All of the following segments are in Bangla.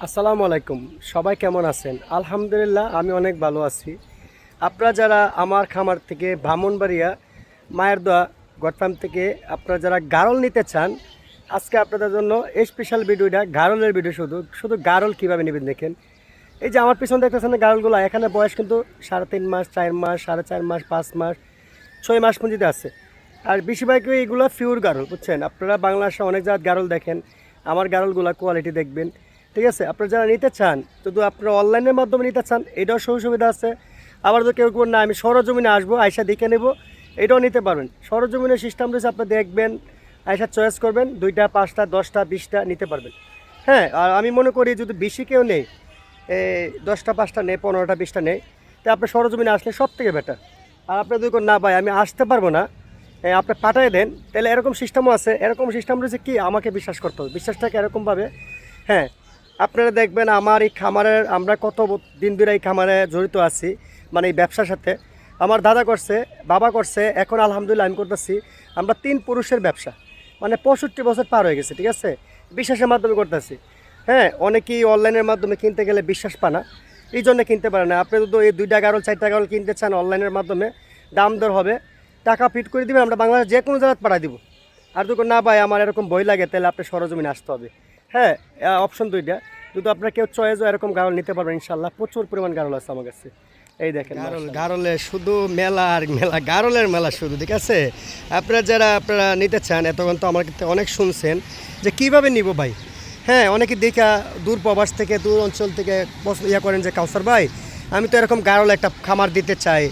আসসালামু আলাইকুম। সবাই কেমন আছেন? আলহামদুলিল্লাহ আমি অনেক ভালো আছি। আপনারা যারা আমার খামার থেকে ব্রাহ্মণবাড়িয়া মায়ের দোয়া গট ফার্ম থেকে আপনারা যারা গারল নিতে চান, আজকে আপনাদের জন্য এই স্পেশাল ভিডিওটা গারলের ভিডিও। শুধু শুধু গারল কীভাবে নেবেন দেখেন। এই যে আমার পিছনে দেখতেছেন না গারলগুলো, এখানে বয়স কিন্তু 3.5 মাস, 4 মাস, 4.5 মাস, 5 মাস, 6 মাস পর্যন্ত আছে। আর বেশিরভাগই এইগুলো পিওর গারল, বুঝছেন? আপনারা বাংলাদেশে অনেক জায়গায় গারল দেখেন, আমার গারলগুলো কোয়ালিটি দেখবেন। ঠিক আছে, আপনারা যারা নিতে চান, যদি আপনারা অনলাইনের মাধ্যমে নিতে চান এটাও সুযোগ সুবিধা আছে। আবার যদি কেউ না আমি সরজমিনে আসবো, আয়সা দেখে নেব, এটাও নিতে পারবেন। সরজমিনের সিস্টেম রয়েছে, আপনি দেখবেন, আয়সা চয়েস করবেন, 2টা 5টা 10টা 20টা নিতে পারবেন। হ্যাঁ, আর আমি মনে করি যদি বেশি কেউ নেই, 10টা 5টা নেই, 15টা 20টা নেই, তো আপনি সরজমিনে আসলে সব থেকে বেটার। আর আপনি যদি না ভাই আমি আসতে পারবো না, আপনি পাঠিয়ে দেন, তাহলে এরকম সিস্টেমও আছে। এরকম সিস্টেম রয়েছে কি, আমাকে বিশ্বাস করতে হবে। বিশ্বাসটাকে এরকমভাবে, হ্যাঁ, আপনারা দেখবেন আমার এই খামারের, আমরা কত দিন ধরে এই খামারে জড়িত আছি, মানে এই ব্যবসার সাথে। আমার দাদা করছে, বাবা করছে, এখন আলহামদুলিল্লাহ আমি করতেছি। আমরা 3 পুরুষের ব্যবসা, মানে 65 বছর পার হয়ে গেছে। ঠিক আছে, বিশ্বাসের মাধ্যমে করতেছি। হ্যাঁ, অনেকেই অনলাইনের মাধ্যমে কিনতে গেলে বিশ্বাস পায় না, এই জন্য কিনতে পারে না। আপনি যদি এই 2টা গারল 4টা গারল কিনতে চান অনলাইনের মাধ্যমে, দাম দর হবে, টাকা ফিট করে দিবেন, আমরা বাংলাদেশ যে কোনো জায়গায় পাঠিয়ে দিব। আর যদি না ভাই আমার এরকম বই লাগে, তাহলে আপনি সরজমিনে আসতে হবে। হ্যাঁ, অপশন 2টা। যদি আপনার কেউ চয়েস এরকম গারল নিতে পারবেন, ইনশাল্লাহ প্রচুর পরিমাণ গারল আছে আমার কাছে। এই দেখেন গারল, গারলে শুধু মেলা আর মেলা, গারলের মেলা শুধু। ঠিক আছে, আপনারা নিতে চান, এতক্ষণ তো আমার কাছে অনেক শুনছেন যে কিভাবে নিব ভাই। হ্যাঁ, অনেকে দেখা দূর প্রবাস থেকে, দূর অঞ্চল থেকে করেন যে কাউসার ভাই আমি তো এরকম গারল একটা খামার দিতে চাই,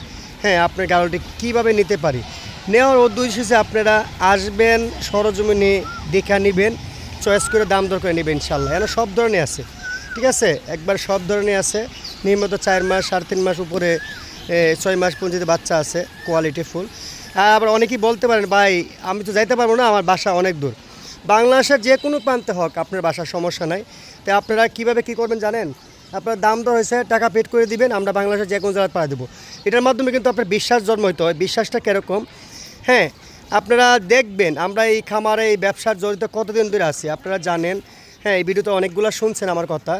হ্যাঁ আপনার গারলটি কীভাবে নিতে পারি। নেওয়ার উদ্দেশ্য হচ্ছে আপনারা আসবেন, সরজমিনে দেখা নেবেন, চয়েস করে দাম দর করে নেবেন ইনশাল্লাহ। এখানে সব ধরনের আছে। ঠিক আছে, একবার সব ধরনের আছে। নিয়মিত 4 মাস, 3.5 মাস উপরে 6 মাস পর্যন্ত বাচ্চা আছে, কোয়ালিটি ফুল। আর আবার অনেকেই বলতে পারেন ভাই আমি তো যাইতে পারবো না, আমার বাসা অনেক দূর। বাংলাদেশের যে কোনো প্রান্তে হোক আপনার বাসার সমস্যা নাই। তো আপনারা কীভাবে কী করবেন জানেন? আপনার দাম দর হয়েছে, টাকা পেড করে দিবেন, আমরা বাংলাদেশের যে কোনো জায়গায় পাঠিয়ে দেবো। এটার মাধ্যমে কিন্তু আপনার বিশ্বাস জন্ম হইতে হয়। বিশ্বাসটা কীরকম? হ্যাঁ, আপনারা দেখবেন আমরা এই খামারে, এই ব্যবসার জড়িত কতদিন ধরে আছি আপনারা জানেন। হ্যাঁ, এই ভিডিওতে অনেকগুলো শুনছেন আমার কথা।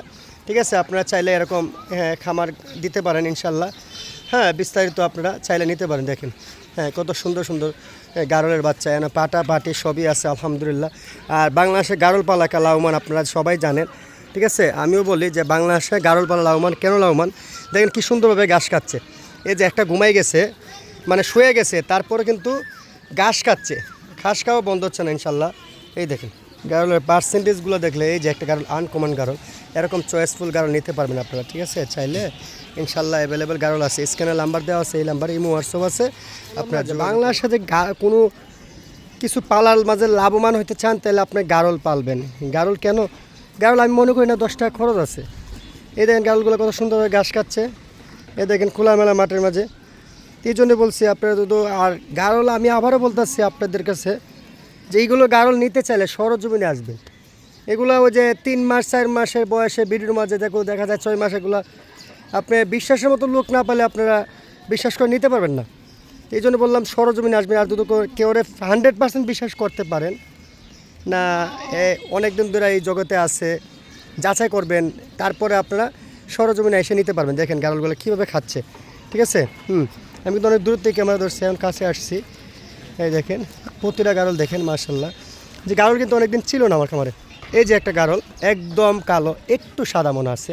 ঠিক আছে, আপনারা চাইলে এরকম খামার দিতে পারেন ইনশাল্লাহ। হ্যাঁ, বিস্তারিত আপনারা চাইলে নিতে পারেন। দেখেন, হ্যাঁ, কত সুন্দর সুন্দর গারলের বাচ্চা, এনে পাটা পাটি সবই আছে আলহামদুলিল্লাহ। আর বাংলাদেশে গারল পালা লাভবান আপনারা সবাই জানেন। ঠিক আছে, আমিও বলি যে বাংলাদেশে গারল পালা লাভবান। কেন লাভবান? দেখেন কি সুন্দরভাবে ঘাস খাচ্ছে। এই যে একটা ঘুমাই গেছে, মানে শুয়ে গেছে, তারপরে কিন্তু ঘাস খাচ্ছে, ঘাস খাওয়া বন্ধ হচ্ছে না ইনশাল্লাহ। এই দেখেন গারলের পার্সেন্টেজগুলো দেখলে, এই যে একটা গারল আনকমন গারল, এরকম চয়েসফুল গারল নিতে পারবেন আপনারা। ঠিক আছে, চাইলে ইনশাল্লাহ অ্যাভেলেবেল গারল আছে। স্ক্যানের নাম্বার দেওয়া আছে, এই নাম্বারে ইমো হোয়াটসঅ্যাপ আছে। আপনার বাংলার সাথে কোনো কিছু পালার মাঝে লাভবান হতে চান, তাহলে আপনি গারল পালবেন। গারল কেন? গারল আমি মনে করি না 10 টাকা খরচ আছে। এই দেখেন গারলগুলো কত সুন্দরভাবে ঘাস খাচ্ছে, এই দেখেন খোলামেলা মাঠের মাঝে। এই জন্য বলছি আপনারা যদি, আর গারল আমি আবারও বলতেছি আপনাদের কাছে যে এইগুলো গারল নিতে চাইলে সরজমিনে আসবেন। এগুলো ওই যে 3 মাস 4 মাসের বয়সে ভিডিওর মাঝে দেখা যায় 6 মাস, এগুলো আপনি বিশ্বাসের মতো লোক না পেলে আপনারা বিশ্বাস করে নিতে পারবেন না। এই জন্য বললাম সরজমিনে আসবেন। আর যদি কেউ 100% বিশ্বাস করতে পারেন না, অনেক দিন ধরে এই জগতে আছে, যাচাই করবেন, তারপরে আপনারা সরজমিনে এসে নিতে পারবেন। দেখেন গারলগুলো কীভাবে খাচ্ছে। ঠিক আছে, আমি কিন্তু অনেক দূর থেকে ক্যামেরা ধরছি, এখন কাছে আসছি। এই দেখেন প্রতিটা গারল দেখেন মাশাল্লাহ। যে গারল কিন্তু অনেকদিন ছিল না আমার খামারে। এই যে একটা গারল একদম কালো, একটু সাদা মনে আছে।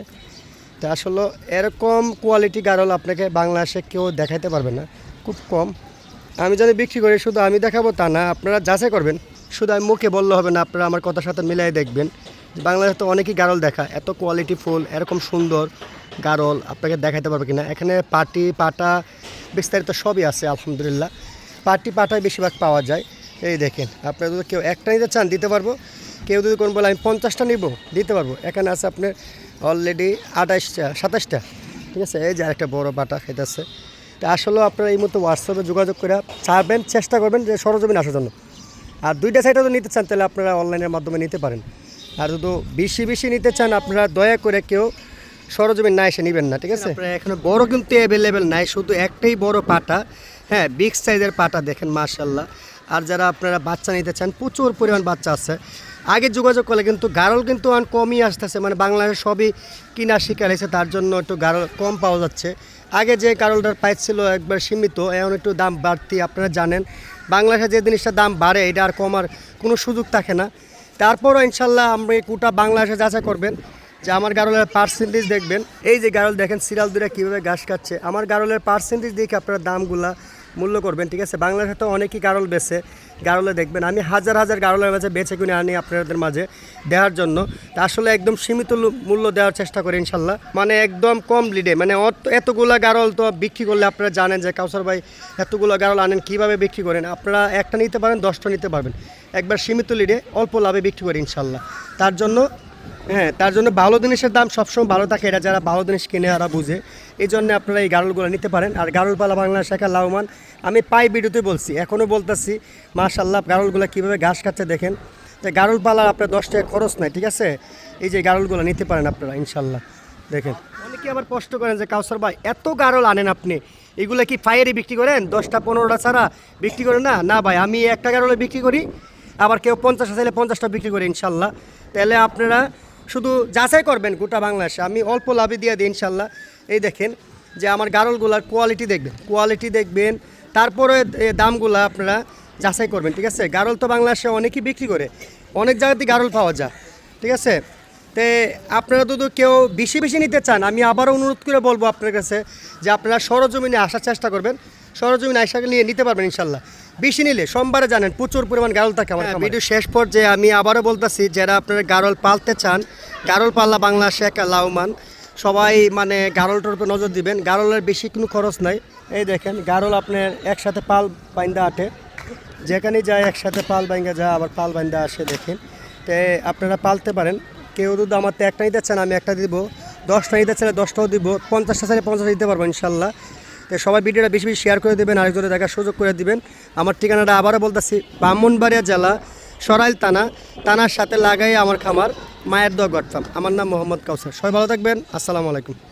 তা আসলে এরকম কোয়ালিটি গারল আপনাকে বাংলাদেশে কেউ দেখাইতে পারবে না, খুব কম। আমি জানি বিক্রি করি, শুধু আমি দেখাবো তা না, আপনারা যাচাই করবেন। শুধু আমি মুখে বললে হবে না, আপনারা আমার কথার সাথে মিলাই দেখবেন। বাংলাদেশে তো অনেকই গারল দেখা, এত কোয়ালিটি ফুল এরকম সুন্দর গারল আপনাকে দেখাইতে পারবে কিনা। এখানে পাটি পাটা বিস্তারিত সবই আছে আলহামদুলিল্লাহ। পাটি পাটায় বেশিরভাগ পাওয়া যায়। এই দেখেন, আপনারা যদি কেউ একটা নিতে চান দিতে পারবো, কেউ যদি কোন বলে আমি 50টা নিব দিতে পারবো। এখানে আছে আপনার অলরেডি 28টা 27টা। ঠিক আছে, এই যে আরেকটা বড় পাটা খেতেছে। তা আসলেও আপনারা এই মতো হোয়াটসঅ্যাপে যোগাযোগ করে চাবেন, চেষ্টা করবেন যে সরজমিন আসার জন্য। আর 2টা সাইডে যদি নিতে চান তাহলে আপনারা অনলাইনের মাধ্যমে নিতে পারেন। আর যদি বেশি নিতে চান আপনারা দয়া করে কেউ সরজমিন না এসে নেবেন না। ঠিক আছে, আপনারা এখানে বড় কিন্তু অ্যাভেলেবেল নাই, শুধু একটাই বড় পাটা। হ্যাঁ, বিগ সাইজের পাটা দেখেন মাশাল্লাহ। আর যারা আপনারা বাচ্চা নিতে চান প্রচুর পরিমাণ বাচ্চা আছে। আগে যোগাযোগ করলে কিন্তু গারল কিন্তু অনেক কমই আসতেছে, মানে বাংলাদেশে সবই কিনা শিকার হয়েছে, তার জন্য একটু গারল কম পাওয়া যাচ্ছে। আগে যে গারলটার প্রাইস ছিল একবার সীমিত, এখন একটু দাম বাড়তি। আপনারা জানেন বাংলাদেশে যে জিনিসটার দাম বাড়ে এটা আর কমার কোনো সুযোগ থাকে না। তারপরও ইনশাল্লাহ আমরা গোটা বাংলাদেশে যাচাই করবেন যে আমার গারলের পার্সেন্টেজ দেখবেন। এই যে গারল দেখেন সিরিয়াল দূরে কীভাবে ঘাস খাচ্ছে, আমার গারলের পার্সেন্টেজ দেখে আপনারা দামগুলা মূল্য করবেন, ঠিক আছে। বাংলাদেশে তো অনেকেই গারল বেছে, গারলে দেখবেন আমি হাজার হাজার গারলের মাঝে বেছে কিনে আনি আপনাদের মাঝে দেওয়ার জন্য। তা আসলে একদম সীমিত মূল্য দেওয়ার চেষ্টা করি ইনশাল্লাহ, মানে একদম কম লিডে। মানে এতগুলা গারল তো বিক্রি করলে আপনারা জানেন যে কাউসার ভাই এতগুলো গারল আনেন কীভাবে বিক্রি করেন। আপনারা একটা নিতে পারেন, 10টা নিতে পারবেন, একবার সীমিত লিডে অল্প লাভে বিক্রি করি ইনশাল্লাহ। তার জন্য ভালো জিনিসের দাম সবসময় ভালো থাকে, এটা যারা ভালো জিনিস কিনে ওরা বুঝে। এই জন্য আপনারা এই গারলগুলো নিতে পারেন। আর গারলপালা বাংলাদেশ শাখা লাভবান, আমি পাই ভিডিওতে বলছি, এখনও বলতেছি মাশাআল্লাহ গারলগুলো কীভাবে ঘাস খাচ্ছে দেখেন। তো গারলপালার আপনার 10 টাকা খরচ নাই, ঠিক আছে। এই যে গারলগুলো নিতে পারেন আপনারা ইনশাল্লাহ। দেখেন অনেকে আবার কষ্ট করেন যে কাউসার ভাই এত গারল আনেন আপনি, এগুলো কি ফায়ারে বিক্রি করেন? 10টা 15টা ছাড়া বিক্রি করেন না? না ভাই, আমি একটা গারলে বিক্রি করি, আবার কেউ 50টা চাইলে 50টা বিক্রি করি ইনশাল্লাহ। তাহলে আপনারা শুধু যাচাই করবেন গোটা বাংলাদেশে, আমি অল্প লাভে দিয়ে দিই ইনশাল্লাহ। এই দেখেন যে আমার গারলগুলার কোয়ালিটি দেখবেন, তারপরে দামগুলো আপনারা যাচাই করবেন, ঠিক আছে। গারল তো বাংলাদেশে অনেকেই বিক্রি করে, অনেক জায়গাতেই গারল পাওয়া যায়, ঠিক আছে। তে আপনারা যদি কেউ বেশি নিতে চান, আমি আবারও অনুরোধ করে বলবো আপনার কাছে যে আপনারা সরজমিনে আসার চেষ্টা করবেন, সরজমিনে আশা নিয়ে নিতে পারবেন ইনশাল্লাহ। বেশি নিলে সোমবারে জানেন প্রচুর পরিমাণ গারল থাকে আমার। ভিডিও শেষ পর্যায়ে আমি আবারও বলতেছি, যারা আপনারা গারল পালতে চান, গারল পাল্লা বাংলাদেশে একটা লাভবান, সবাই মানে গারলটার উপর নজর দিবেন। গারলের বেশি কোনো খরচ নাই। এই দেখেন গারল আপনার একসাথে পাল বাইন্দা আটে, যেখানেই যায় একসাথে পাল বাইঙ্গা যায়, আবার পাল বাইন্দা আসে, দেখেন। তো আপনারা পালতে পারেন। কেউ যদি আমার তো একটা নিতে চান আমি একটা দিব, 10টা নিতে চাইলে 10টাও দিব, 50টা চাইলে 50টা দিতে পারবো ইনশাল্লাহ। তো সবাই ভিডিওটা বেশি শেয়ার করে দেবেন, আরেকজনে দেখার সুযোগ করে দিবেন। আমার ঠিকানাটা আবারও বলতেছি, ব্রাহ্মণবাড়িয়া জেলা সরাইল থানার সাথে লাগাই আমার খামার মায়ের দোয়া গড় ফার্ম। আমার নাম মোহাম্মদ কাউসার। সবাই ভালো থাকবেন, আসসালামু আলাইকুম।